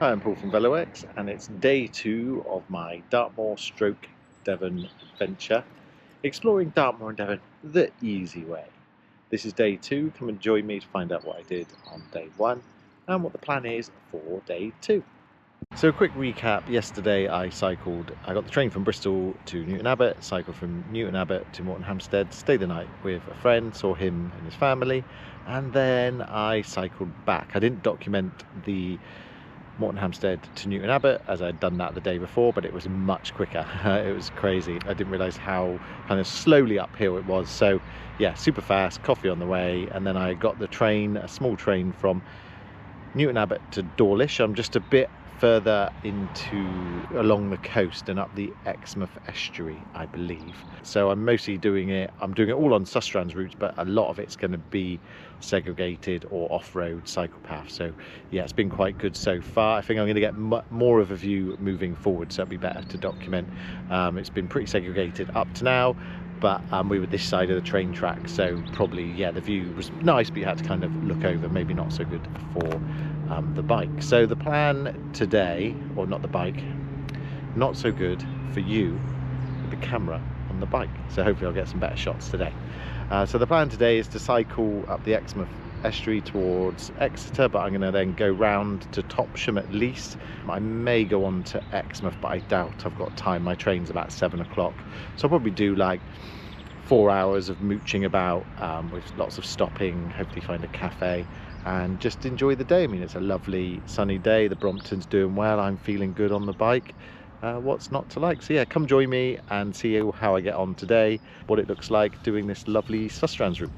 Hi, I'm Paul from VeloX, and it's day 2 of my Dartmoor stroke Devon adventure, exploring Dartmoor and Devon the easy way. This is day 2. Come and join me to find out what I did on day 1 and what the plan is for day 2. So a quick recap. Yesterday I got the train from Bristol to Newton Abbot, cycled from Newton Abbot to Morton Hampstead, stayed the night with a friend, saw him and his family, and then I cycled back. I didn't document the Morton Hampstead to Newton Abbot as I'd done that the day before, but it was much quicker. It was crazy. I didn't realise how kind of slowly uphill it was. So yeah, super fast, coffee on the way, and then I got the train, a small train from Newton Abbot to Dawlish. I'm just a bit further along the coast and up the Exmouth estuary, I believe. So I'm mostly doing it all on Sustrans routes, but a lot of it's going to be segregated or off-road cycle path. So yeah, it's been quite good so far. I think I'm going to get more of a view moving forward, so it'll be better to document. It's been pretty segregated up to now, but we were this side of the train track, so probably, yeah, the view was nice, but you had to kind of look over, maybe not so good for the bike. So the plan today, or not the bike, not so good for you with the camera on the bike, so hopefully I'll get some better shots today. So the plan today is to cycle up the Exmouth estuary towards Exeter, but I'm going to then go round to Topsham at least. I may go on to Exmouth, but I doubt I've got time. My train's about 7 o'clock, so I'll probably do like 4 hours of mooching about with lots of stopping, hopefully find a cafe and just enjoy the day. I mean, it's a lovely sunny day, the Brompton's doing well, I'm feeling good on the bike. What's not to like? So yeah, come join me and see how I get on today, what it looks like doing this lovely Sustrans route.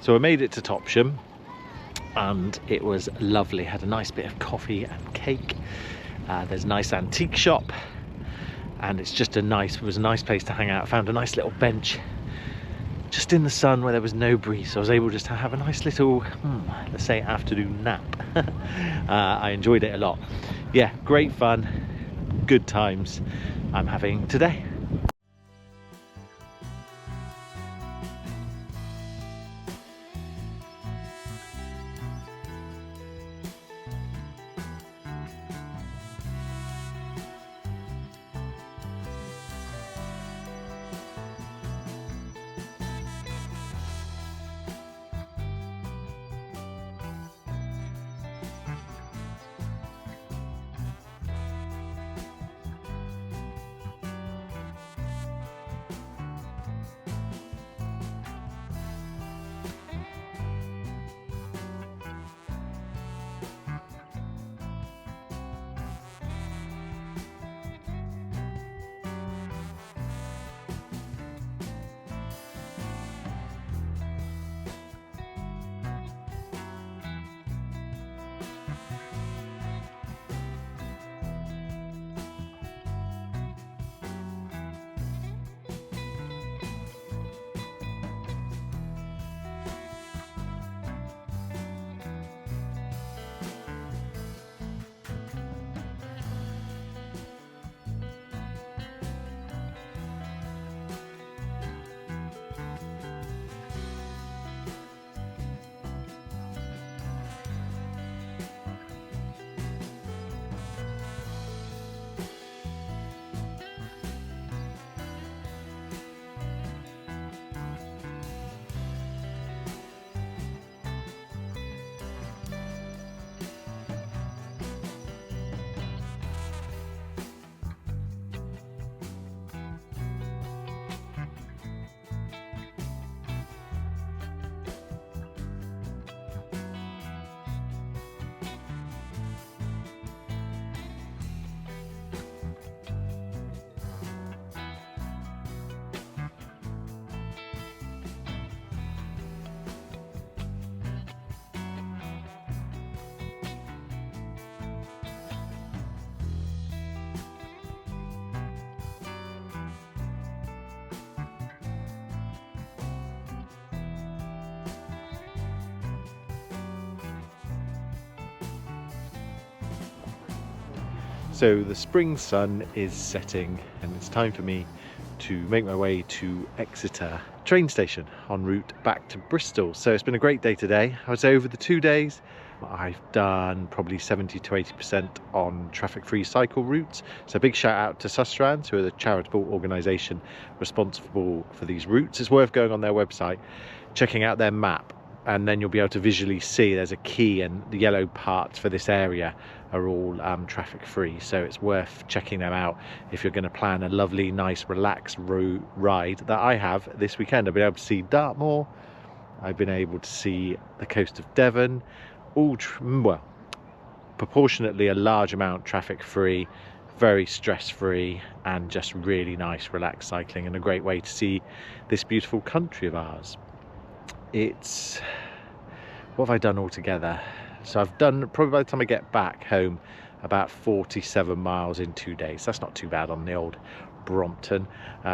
So I made it to Topsham and it was lovely. Had a nice bit of coffee and cake. There's a nice antique shop and it's just it was a nice place to hang out. I found a nice little bench just in the sun where there was no breeze, so I was able just to have a nice little, let's say, afternoon nap. I enjoyed it a lot. Yeah, great fun, good times I'm having today. So the spring sun is setting and it's time for me to make my way to Exeter train station en route back to Bristol. So it's been a great day today. I would say over the 2 days I've done probably 70 to 80% on traffic-free cycle routes. So big shout out to Sustrans, who are the charitable organisation responsible for these routes. It's worth going on their website, checking out their map, and then you'll be able to visually see there's a key and the yellow parts for this area are all traffic free, so it's worth checking them out if you're going to plan a lovely, nice, relaxed ride that I have this weekend. I've been able to see Dartmoor, I've been able to see the coast of Devon, all well, proportionately a large amount traffic free, very stress free, and just really nice relaxed cycling, and a great way to see this beautiful country of ours. It's, what have I done altogether? So I've done, probably by the time I get back home, about 47 miles in 2 days. That's not too bad on the old Brompton.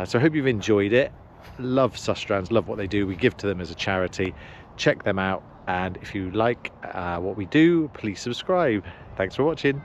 So I hope you've enjoyed it. Love Sustrans, love what they do. We give to them as a charity. Check them out, and if you like what we do, please subscribe. Thanks for watching.